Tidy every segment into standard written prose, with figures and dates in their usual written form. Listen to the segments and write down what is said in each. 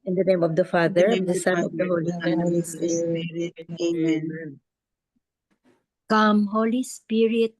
In the name of the Father, In of the Son, of the Holy and of the Spirit. Spirit. Amen. Come, Holy Spirit,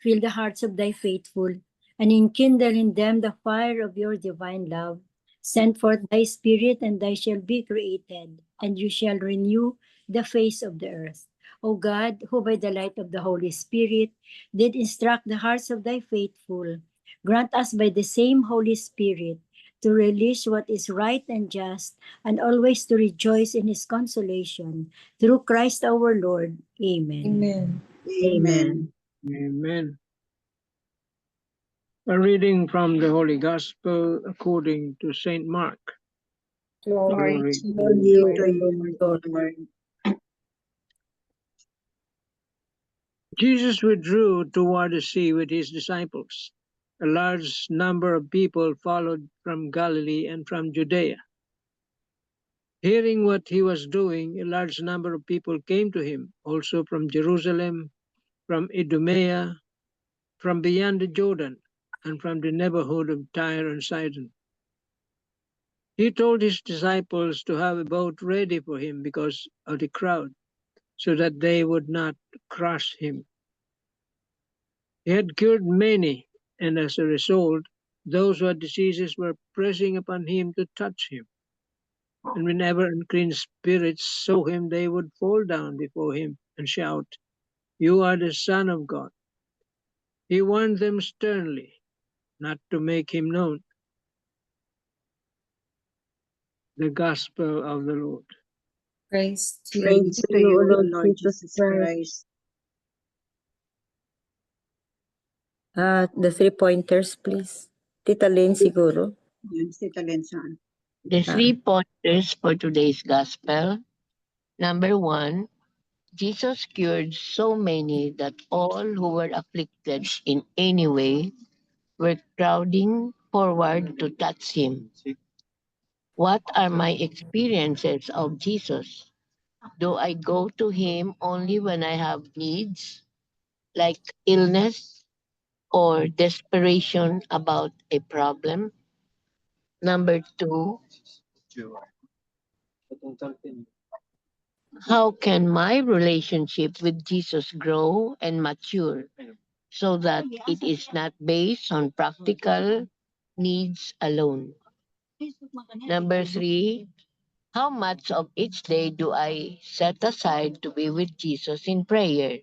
fill the hearts of thy faithful, and enkindle in them the fire of your divine love. Send forth thy Spirit, and they shall be created, and you shall renew the face of the earth. O God, who by the light of the Holy Spirit did instruct the hearts of thy faithful, grant us by the same Holy Spirit to relish what is right and just, and always to rejoice in his consolation. Through Christ our Lord. Amen. Amen. Amen. Amen. A reading from the Holy Gospel according to Saint Mark. Glory to Glory you, to you, Lord. Jesus withdrew toward the sea with his disciples. A large number of people followed from Galilee and from Judea. Hearing what he was doing, a large number of people came to him, also from Jerusalem, from Idumea, from beyond the Jordan, and from the neighborhood of Tyre and Sidon. He told his disciples to have a boat ready for him because of the crowd, so that they would not crush him. He had cured many, and as a result, those who had diseases were pressing upon him to touch him. And whenever unclean spirits saw him, they would fall down before him and shout, "You are the Son of God." He warned them sternly not to make him known. The Gospel of the Lord. praise to you. Praise to you, O O Lord Jesus Christ. The 3 pointers, please. Tita Lynn, siguro. Yan, si Talensan. The 3 pointers for today's gospel. Number 1, Jesus cured so many that all who were afflicted in any way were crowding forward to touch him. What are my experiences of Jesus? Do I go to him only when I have needs, like illness or desperation about a problem? Number 2, how can my relationship with Jesus grow and mature so that it is not based on practical needs alone? Number 3, how much of each day do I set aside to be with Jesus in prayer?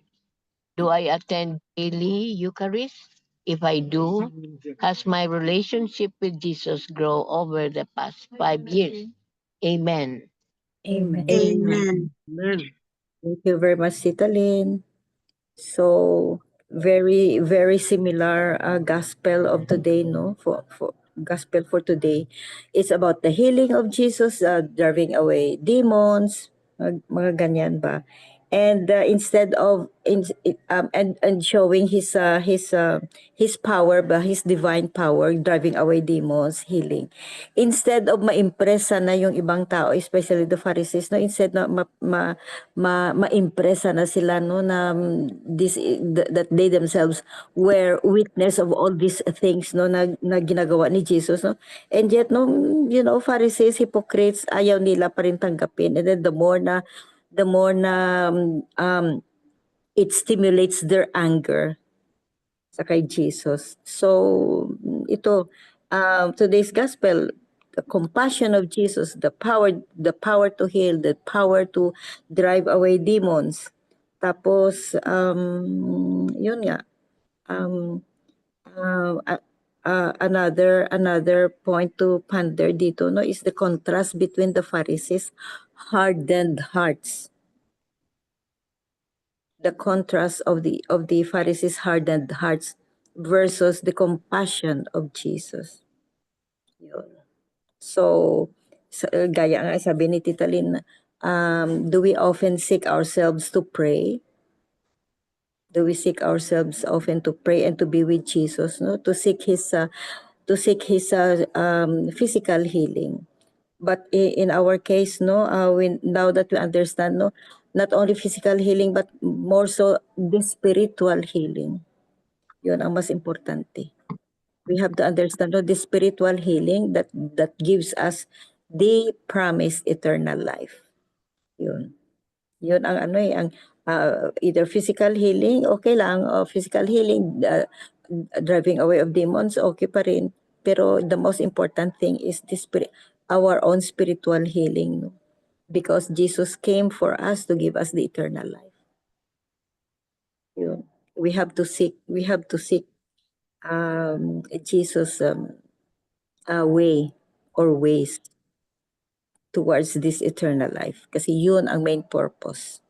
Do I attend daily Eucharist? If I do, has my relationship with Jesus grown over the past 5 years? Amen. Amen. Amen. Amen. Thank you very much, Tita Lynn. So, very, very similar gospel of today, no? For gospel for today. It's about the healing of Jesus, driving away demons, mga ganyan ba? And instead of and showing his power ba, his divine power, driving away demons, healing. Instead of ma-impress na yung ibang tao, especially the Pharisees, no, instead na ma-impress na sila, no, na that they themselves were witness of all these things, no, na ginagawa ni Jesus, no. And yet, no, you know, Pharisees, hypocrites, ayaw nila pa rin tanggapin. And then the more na it stimulates their anger sa kay Jesus. So, ito, today's gospel, the compassion of Jesus, the power to heal, the power to drive away demons. Tapos, yun nga, another point to ponder dito, no, is the contrast between the Pharisees' hardened hearts. The contrast of the Pharisees' hardened hearts versus the compassion of Jesus. Yun. So, gaya nga sabi ni Tita Lynn, do we often seek ourselves to pray? Do we seek ourselves often to pray and to be with Jesus, no? To seek his physical healing. But in our case, no, now that we understand, no, not only physical healing but more so the spiritual healing. Yun ang mas importante. We have to understand, no, the spiritual healing that gives us They promised eternal life. Yun. Yun ang ano eh, ang either physical healing, okay lang, o physical healing, driving away of demons, okay pa rin. Pero the most important thing is our own spiritual healing, no? Because Jesus came for us to give us the eternal life. Yun. We have to seek Jesus' way or ways towards this eternal life. Kasi yun ang main purpose.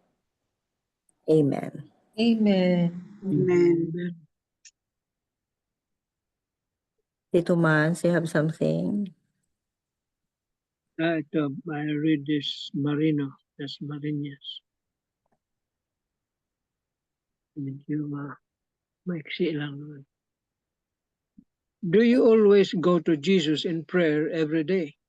Amen. Amen. Amen. Tito Mans, you have something? Ito, I read this Marino, that's Marinas. Medyo maiksi lang naman. Do you always go to Jesus in prayer every day?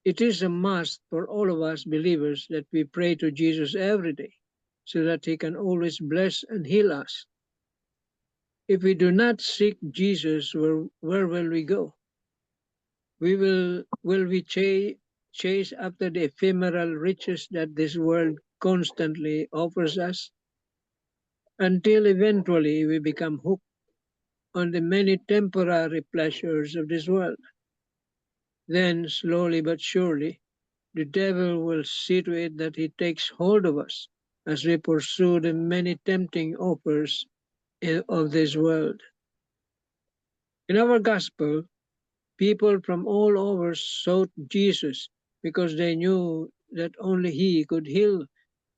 It is a must for all of us believers that we pray to Jesus every day so that he can always bless and heal us. If we do not seek Jesus, where will we go? Will we chase after the ephemeral riches that this world constantly offers us until eventually we become hooked on the many temporary pleasures of this world? Then, slowly but surely, the devil will see to it that he takes hold of us as we pursue the many tempting offers of this world. In our gospel, people from all over sought Jesus because they knew that only he could heal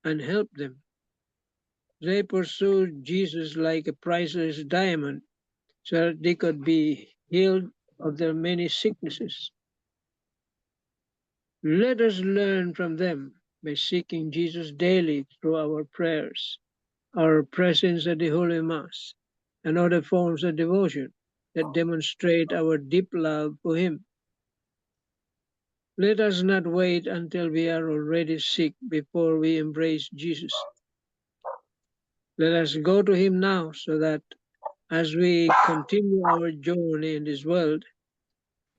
and help them. They pursued Jesus like a priceless diamond so that they could be healed of their many sicknesses. Let us learn from them by seeking Jesus daily through our prayers, our presence at the Holy Mass, and other forms of devotion that demonstrate our deep love for him. Let us not wait until we are already sick before we embrace Jesus. Let us go to him now so that as we continue our journey in this world,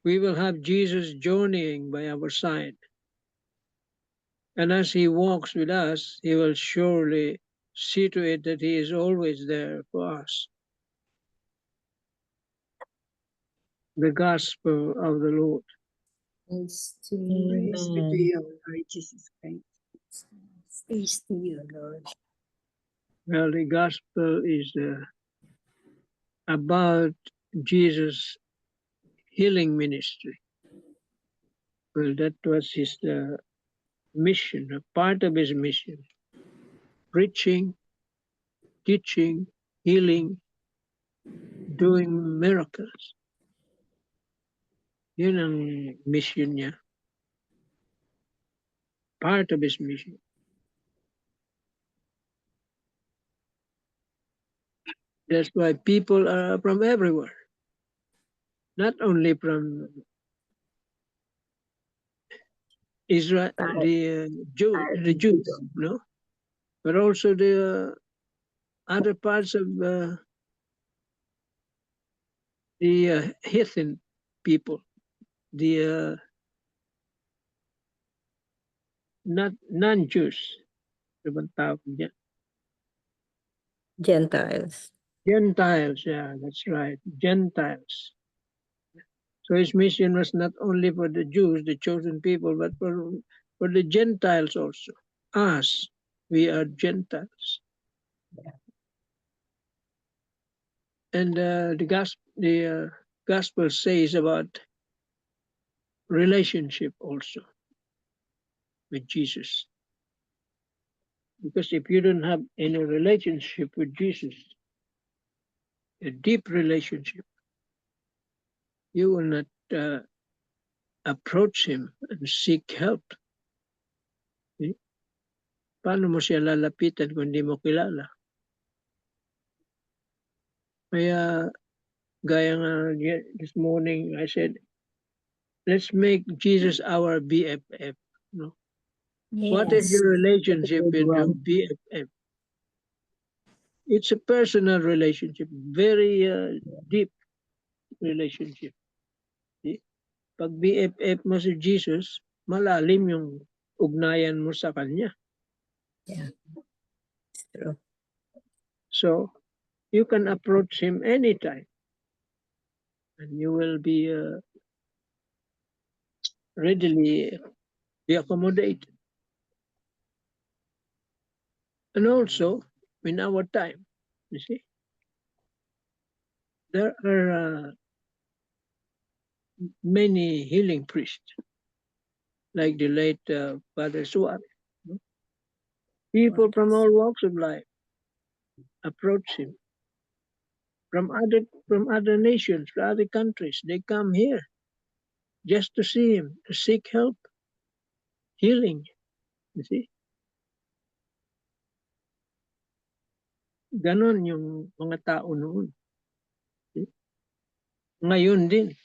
we will have Jesus journeying by our side. And as he walks with us, he will surely see to it that he is always there for us. The Gospel of the Lord. Praise to you. Praise be to you, Lord Jesus Christ. Praise to you, Lord. Well, the Gospel is about Jesus' healing ministry. Well, that was his mission, a part of his mission. Preaching, teaching, healing, doing miracles. Yun ang mission niya. Part of his mission. That's why people are from everywhere. Not only from Israel, the Jews, no, but also the other parts of the heathen people, the non-Jews. Ano bang tawag niya? Gentiles. Gentiles, yeah, that's right, Gentiles. So his mission was not only for the Jews, the chosen people, but for the Gentiles also. Us, we are Gentiles. And the gospel says about relationship also with Jesus. Because if you don't have any relationship with Jesus, a deep relationship, you will not approach him and seek help. Paano mo siya lalapitan kung di mo kilala? Kaya, gaya nga this morning, I said, let's make Jesus our BFF. No? What is Yes. your relationship with your BFF? It's a personal relationship, very deep relationship. See? pag BFF mo si Jesus, malalim yung ugnayan mo sa kanya. It's true. So, you can approach him anytime. And you will be readily be accommodated. And also, in our time, you see, there are many healing priests, like the late Father Suarez. People from all walks of life approach him. From other nations, from other countries, they come here just to see him, to seek help, healing. You see? Ganon yung mga tao noon. Ngayon din,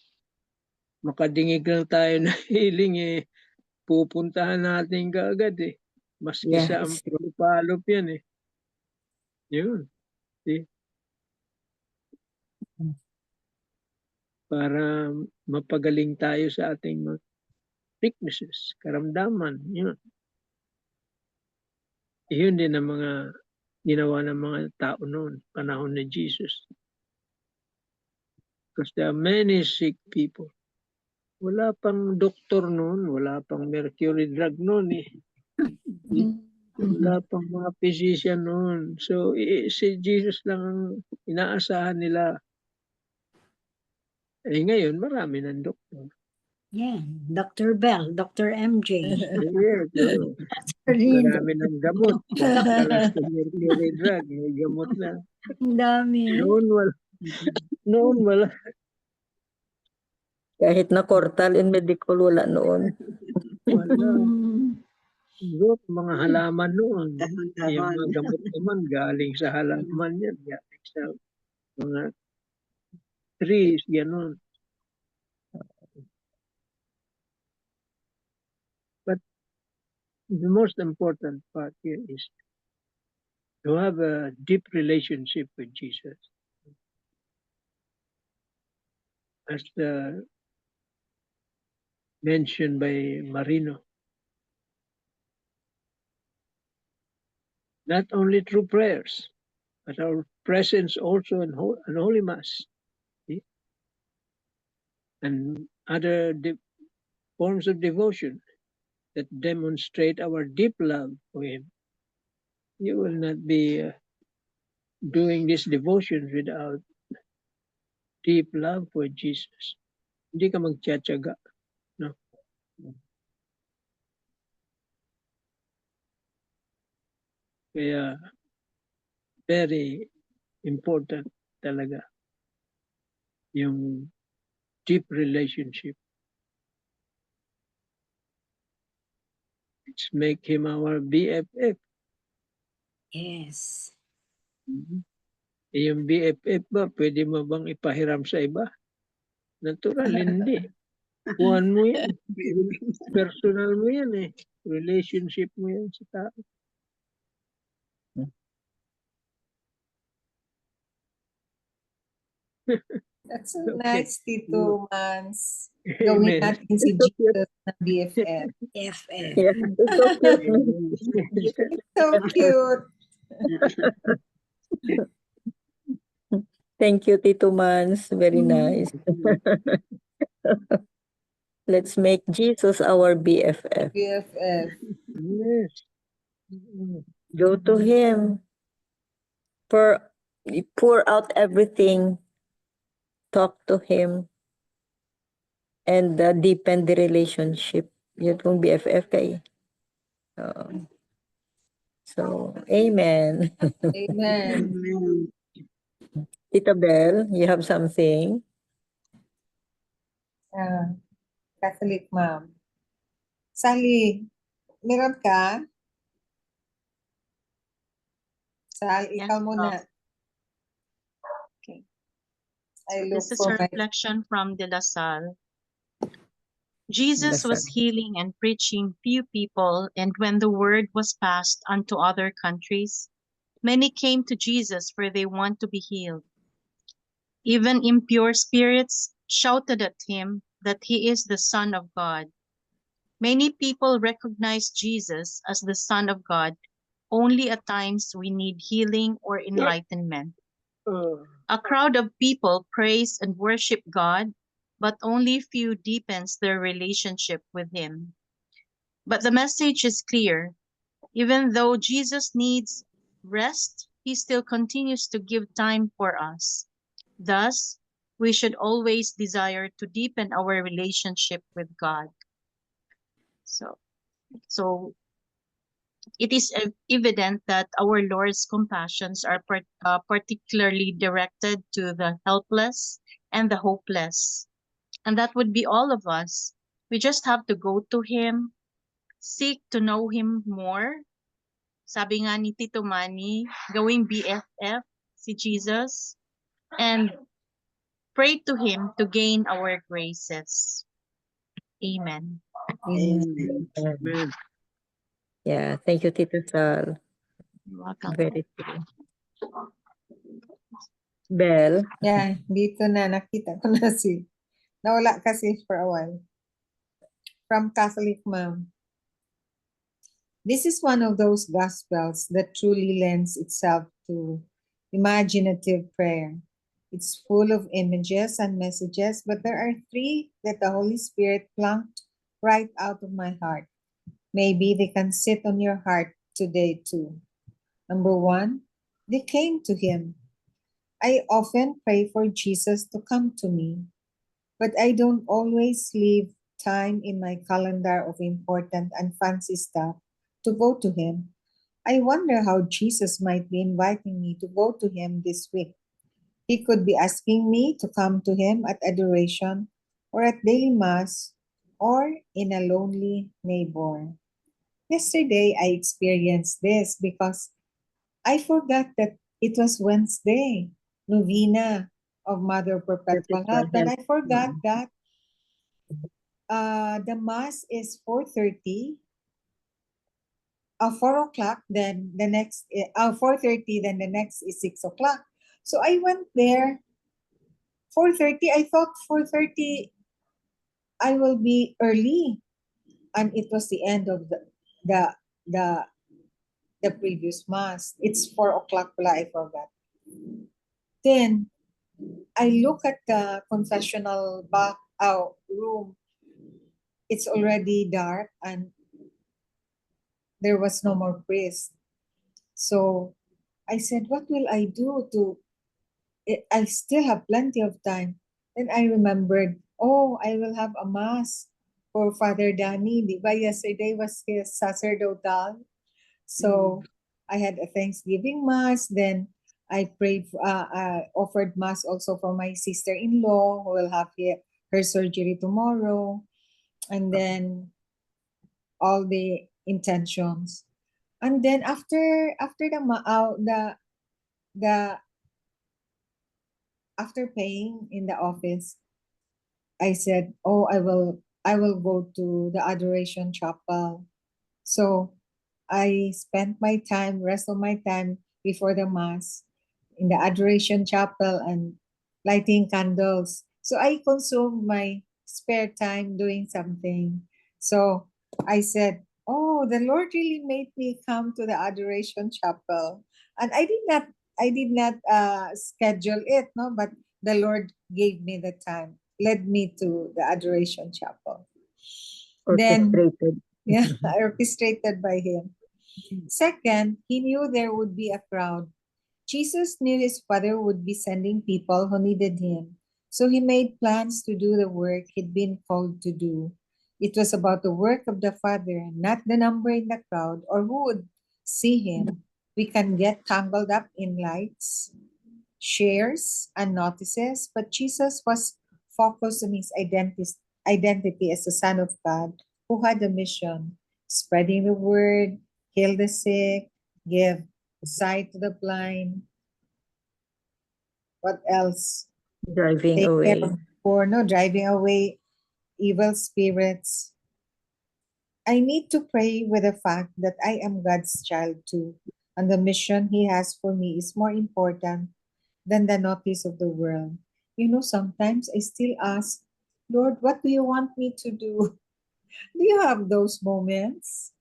makadingig lang tayo na healing pupuntahan natin kaagad Maski Yeah, sa it's true. Ampalop yan Yun. See? Para mapagaling tayo sa ating mga weaknesses, karamdaman. Yun din ang mga ginawa ng mga tao noon, panahon ni Jesus. Because there are many sick people. Wala pang doktor noon, wala pang mercury drug noon Wala pang mga physician noon. So, si Jesus lang ang inaasahan nila. Ngayon, marami ng doktor. Yeah, Dr. Bell, Dr. MJ. Yes, marami ng gamot. Kalas ng mercury drug, may gamot na. Ang dami. Noon wala. Kahit na Cortal in medical, wala noon. Wala. Siguro, mga halaman noon. Dahon-dahon. Yung mga gamot naman, galing sa halaman yan. Galing sa mga trees, gano'n. But the most important part here is to have a deep relationship with Jesus. As mentioned by Marino. Not only through prayers, but our presence also in Holy Mass. See? And other forms of devotion that demonstrate our deep love for Him. You will not be doing these devotions without deep love for Jesus. Hindi ka magtsatsaga. No? Kaya, very important talaga yung deep relationship. Let's make him our BFF. Yes. Yung BFF ba, pwede mo bang ipahiram sa iba? Natural, hindi. Kuhan mo yan. Personal mo yan Relationship mo yan sa tao. That's so Okay. nice, Tito Mans. Gawin Amen. natin si Jesus na BFF. FF. Yeah, it's so cute. So cute. Thank you, Tito Mans. Very nice. Let's make Jesus our BFF. BFF. Yes. Go to Him. Pour out everything. Talk to Him. And deepen the relationship. Yun pong BFF kay. So, amen. Amen. Amen. Tita Bell, you have something? Catholic mom. Sally, meron ka? Sal, ikaw muna. Okay. I look This is for a my... reflection from De La Salle. Jesus was Lasal. healing and preaching few people, and when the word was passed unto other countries, many came to Jesus for they want to be healed. Even impure spirits shouted at him, that he is the Son of God. Many people recognize Jesus as the Son of God only at times we need healing or enlightenment. A crowd of people praise and worship God, but only few deepens their relationship with him. But the message is clear. Even though Jesus needs rest, he still continues to give time for us. Thus, we should always desire to deepen our relationship with God. So it is evident that our Lord's compassions are particularly directed to the helpless and the hopeless. And that would be all of us. We just have to go to Him, seek to know Him more. Sabi nga ni Tito Manny, gawing BFF si Jesus, and pray to Him to gain our graces. Amen. Amen. Amen. Yeah, thank you, Tito Sal. You're welcome. Very true. Belle, Yeah, dito na nakita ko na nawala kasi for a while. From Catholic Mom. This is one of those gospels that truly lends itself to imaginative prayer. It's full of images and messages, but there are three that the Holy Spirit plunked right out of my heart. Maybe they can sit on your heart today too. Number one, they came to him. I often pray for Jesus to come to me, but I don't always leave time in my calendar of important and fancy stuff to go to him. I wonder how Jesus might be inviting me to go to him this week. He could be asking me to come to him at adoration or at daily mass or in a lonely neighbor. Yesterday, I experienced this because I forgot that it was Wednesday, Novena of Mother Perpetual Help, and I forgot that the mass is 4:30, 4 o'clock, then the next 4:30, then the next is 6 o'clock. So I went there 4:30. I thought 4:30 I will be early, and it was the end of the the the previous mass. It's 4 o'clock pala, I forgot. Then I look at the confessional room. It's already dark and there was no more priest. So I said, what will I do I still have plenty of time. Then I remembered, oh, I will have a mass for Father Danny. Di ba yesterday was his sacerdotal? So I had a Thanksgiving mass. Then I prayed, offered mass also for my sister-in-law who will have her surgery tomorrow. And then all the intentions. And then after the after paying in the office, I said, oh, I will go to the adoration chapel. So I spent my time, rest of my time before the mass in the adoration chapel and lighting candles. So I consumed my spare time doing something. So I said, oh, the Lord really made me come to the adoration chapel. And I did not schedule it, no, but the Lord gave me the time, led me to the adoration chapel. Then, orchestrated. yeah, orchestrated by him. Second, he knew there would be a crowd. Jesus knew his Father would be sending people who needed him. So he made plans to do the work he'd been called to do. It was about the work of the Father, not the number in the crowd or who would see him. We can get tangled up in lights, shares, and notices, but Jesus was focused on his identity as the Son of God who had a mission, spreading the word, heal the sick, give sight to the blind. What else? Driving Take away. care of the poor, no, driving away evil spirits. I need to pray with the fact that I am God's child too, and the mission he has for me is more important than the notice of the world. You know, sometimes I still ask Lord, what do you want me to do? Do you have those moments?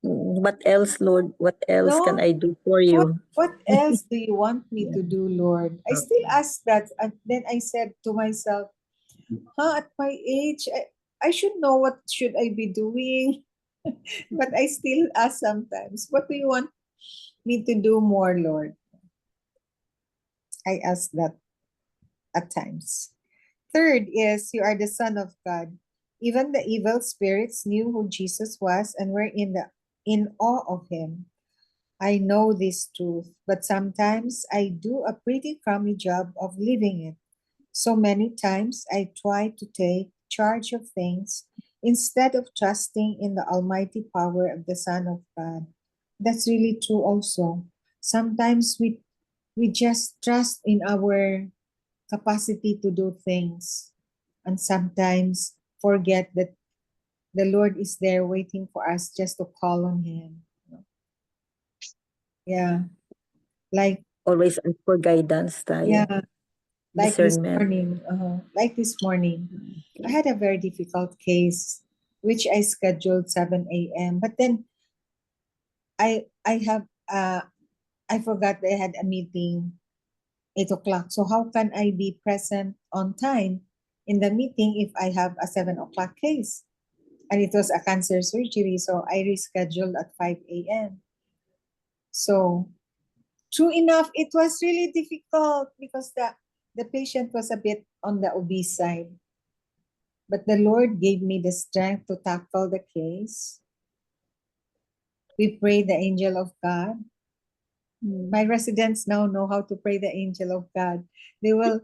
What else, Lord? What else can No? I do for What, you? what else do you want me to do, Lord? I still ask that. And then I said to myself, at my age, I should know what should I be doing. But I still ask sometimes, what do you want me to do more, Lord? I ask that at times. Third is, you are the Son of God. Even the evil spirits knew who Jesus was and were in awe of him. I know this truth, but sometimes I do a pretty crummy job of living it. So many times I try to take charge of things instead of trusting in the almighty power of the Son of God. That's really true also. Sometimes we just trust in our capacity to do things and sometimes forget that the Lord is there waiting for us just to call on him. Yeah. Like Always ask for guidance tayo. yeah, like this Discernment. morning. Like this morning, I had a very difficult case which I scheduled 7 a.m. But then I forgot that I had a meeting 8 o'clock. So how can I be present on time in the meeting if I have a 7 o'clock case? And it was a cancer surgery, so I rescheduled at 5 a.m. So true enough, it was really difficult because the patient was a bit on the obese side. But the Lord gave me the strength to tackle the case. We prayed the angel of God. My residents now know how to pray the angel of God. They will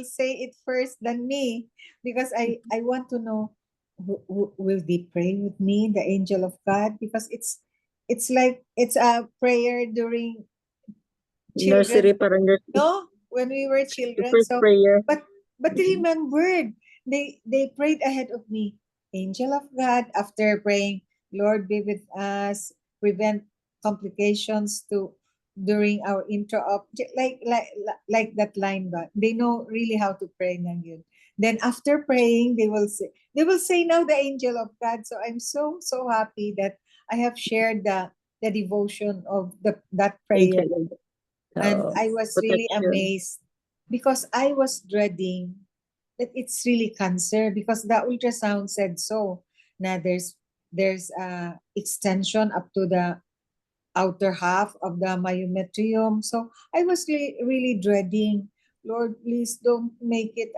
say it first than me because I want to know, will they pray with me, the angel of God? Because it's like it's a prayer during Nursery, children, parang nursery. no, when we were The children. first So prayer. but they remembered. They prayed ahead of me. Angel of God, after praying, Lord be with us, prevent complications to during our intra-op, like that line, but they know really how to pray na yun. Then after praying, they will say now the angel of God. So I'm so happy that I have shared the devotion of that prayer. Angel. And Oo. I was really Protection. amazed because I was dreading that it's really cancer because the ultrasound said so. Now there's extension up to the outer half of the myometrium. So I was really dreading, Lord, please don't make it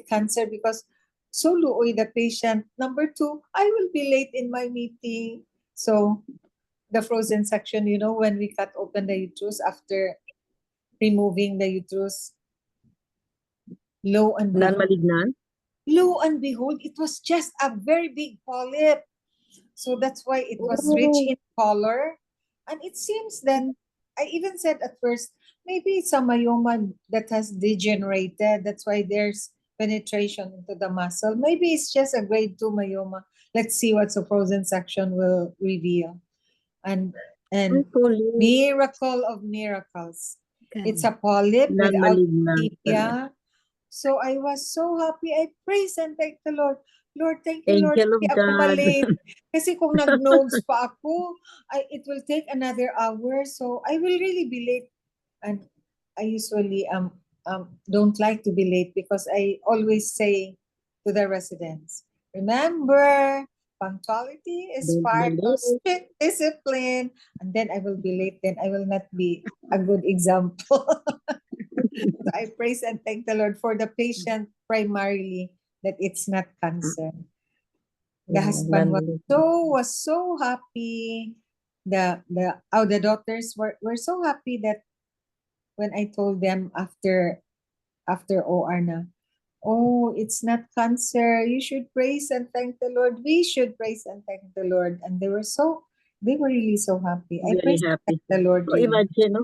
cancer because so luoy the patient. Number two, I will be late in my meeting. So the frozen section, when we cut open the uterus after removing the uterus, lo and Non-malignant. behold, it was just a very big polyp. So that's why it was rich Oh. in color. And it seems that I even said at first, maybe it's a myoma that has degenerated. That's why there's penetration into the muscle. Maybe it's just a grade 2 myoma. Let's see what the frozen section will reveal. And Hopefully. miracle of miracles. It's a polyp without Non-malignant. tibia. So I was so happy. I praise and thank the Lord. Lord, thank you, Lord. Angel of Hindi ako God. malate. Kasi kung nag-nodes pa ako, it will take another hour. So I will really be late. And I usually don't like to be late because I always say to the residents, remember, punctuality is Don't part be of late. strict discipline. And then I will be late. Then I will not be a good example. So I praise and thank the Lord for the patient primarily that it's not cancer. The Yeah, husband non-malignant. was so happy. The daughters were so happy that when I told them after OR na, oh, it's not cancer. You should praise and thank the Lord. We should praise and thank the Lord. And they were really so happy. I Very praise and happy. thank the Lord So really. imagine, no?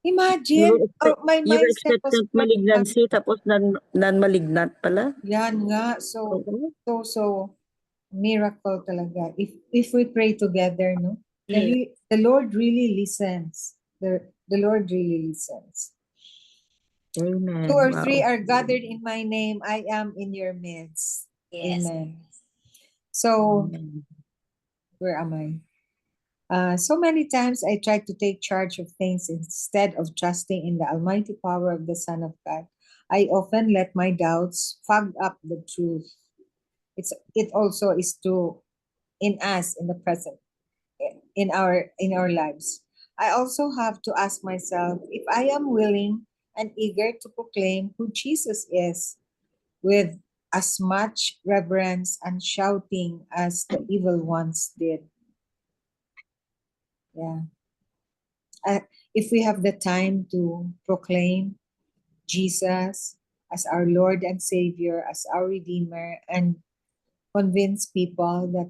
Imagine, my You were mindset was expectant malignancy tapos non-malignant pala. yan nga. So Oo. miracle talaga. If we pray together, no? Mm. The Lord really listens. The Lord really listens. Amen. Two or three Wow. are gathered in my name, I am in your midst. Yes. Amen. So, Amen. where am I? So many times I try to take charge of things instead of trusting in the almighty power of the Son of God. I often let my doubts fog up the truth. It also is true in us in the present, in our lives. I also have to ask myself if I am willing and eager to proclaim who Jesus is with as much reverence and shouting as the evil ones did. Yeah. If we have the time to proclaim Jesus as our Lord and Savior, as our Redeemer, and convince people that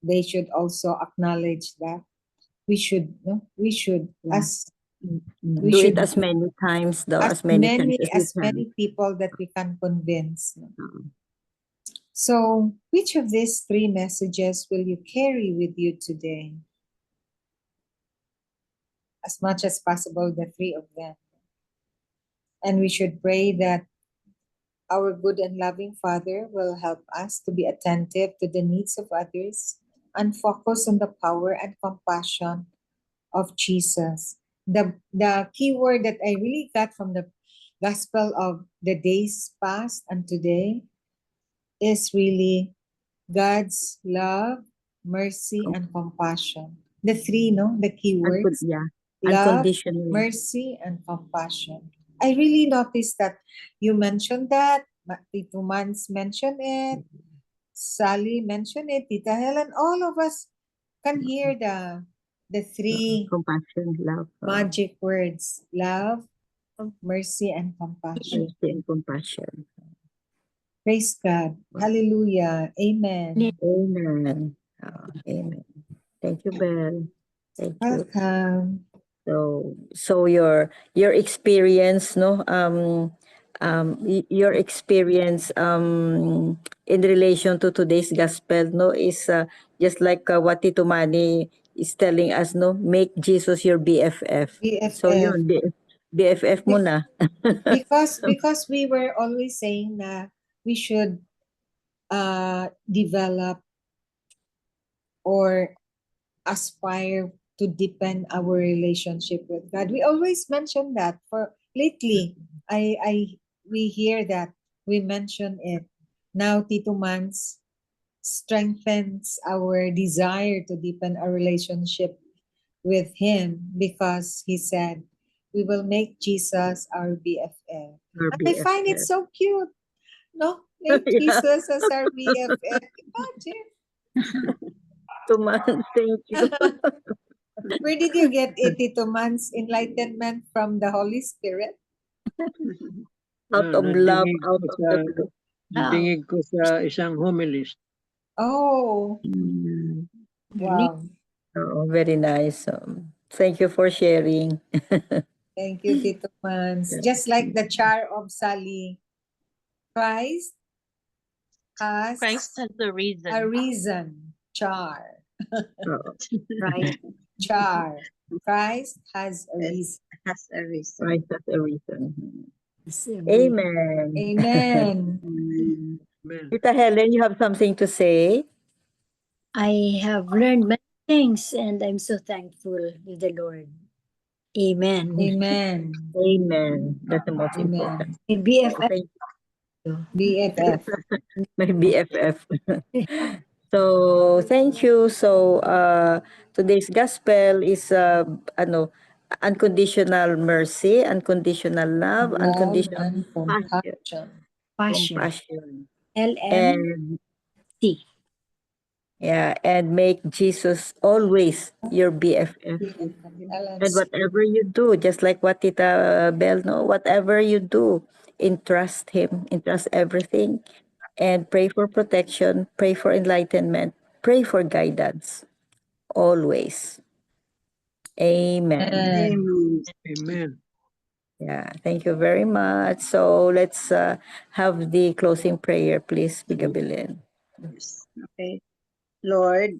they should also acknowledge that we should, no? We should, Yeah. as we Do it should, as many times, though, as as many times many as we as can. many people that we can convince. No? Mm. So, which of these three messages will you carry with you today? As much as possible, the three of them. And we should pray that our good and loving Father will help us to be attentive to the needs of others and focus on the power and compassion of Jesus. The key word that I really got from the gospel of the days past and today is really God's love, mercy, and compassion. The three, no? The key words. Yeah. Love, Unconditionally. mercy, and compassion. I really noticed that you mentioned that. Tito Mans mentioned it. Sally mentioned it. Tita Helen. All of us can hear the three Compassion, love, magic words. Love, mercy, and compassion. mercy, and compassion. Praise God. Hallelujah. Amen. Amen. Amen. Thank you, Belle. Thank you. Welcome. So your experience, no, your experience in relation to today's gospel, no, is just like what Tito Manny is telling us, no, make Jesus your BFF. So BFF. yun, BFF mo na. Because we were always saying that we should develop or aspire to deepen our relationship with God. We always mention that. For lately, we hear that we mention it. Now Tito Mans strengthens our desire to deepen our relationship with him because he said we will make Jesus our BFF. Your I find it BFF. so cute. No, make Yeah. Jesus as our BFF. Imagine. Tuman, thank you. Where did you get it, Tito Mans? Enlightenment from the Holy Spirit? Out of love, out of the blue. Nadinig ko sa isang homilist. Oh, wow. Oh, very nice. Thank you for sharing. Thank you, Tito Mans. Just like the char of Sally, Christ has Christ has the reason. a reason. Char. Oh, Right. Char. Christ has a reason. Has a reason. right, that's a reason. Amen. Amen. Amen. Amen. Tita Helen, you have something to say? I have learned many things and I'm so thankful with the Lord. Amen. Amen. Amen. That's the most Amen. important. My BFF. Thank BFF. my BFF. So, thank you. So, today's gospel is unconditional mercy, unconditional love, Love unconditional and compassion. Passion. compassion, LMT. and yeah, and make Jesus always your BFF. And whatever you do, just like what Tita Bell, no, whatever you do, entrust Him, entrust everything, and pray for protection, pray for enlightenment, pray for guidance, always. Amen. Amen. Amen. Yeah, thank you very much. So let's have the closing prayer, please, Bigabilin. Yes. Okay. Lord,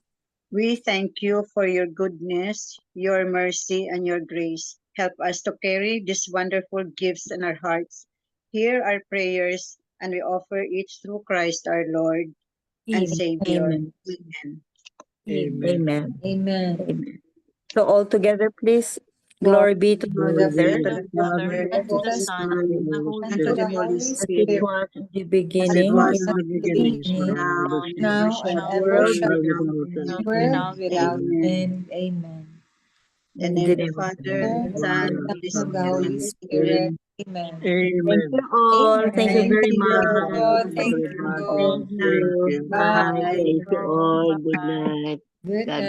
we thank you for your goodness, your mercy, and your grace. Help us to carry these wonderful gifts in our hearts. Hear our prayers, and we offer each through Christ our Lord and Savior. Amen. Amen. Amen. Amen. Amen. Amen. So all together, please. Glory be to Glory the be Third, to The the Father, Father, and to the and Son, and to the Holy And to the Spirit, Holy as it Spirit, was in the as it beginning, was in in In the the beginning, beginning, so beginning, now, now, and and ever ever now, shall and shall ever be, world shall without be, end. world world without without end. Amen. end. Amen. In the in name the of the name of Father, God. the Son, and the And the Holy Holy Spirit. Spirit. Amen. Thank Amen. you all. Thank you Amen. very Thank Thank you. much. God, you, thank everybody. you. Thank Good night. Thank you. you. Bye. Bye. Thank you So, all. Good bye-bye. night. Good God night.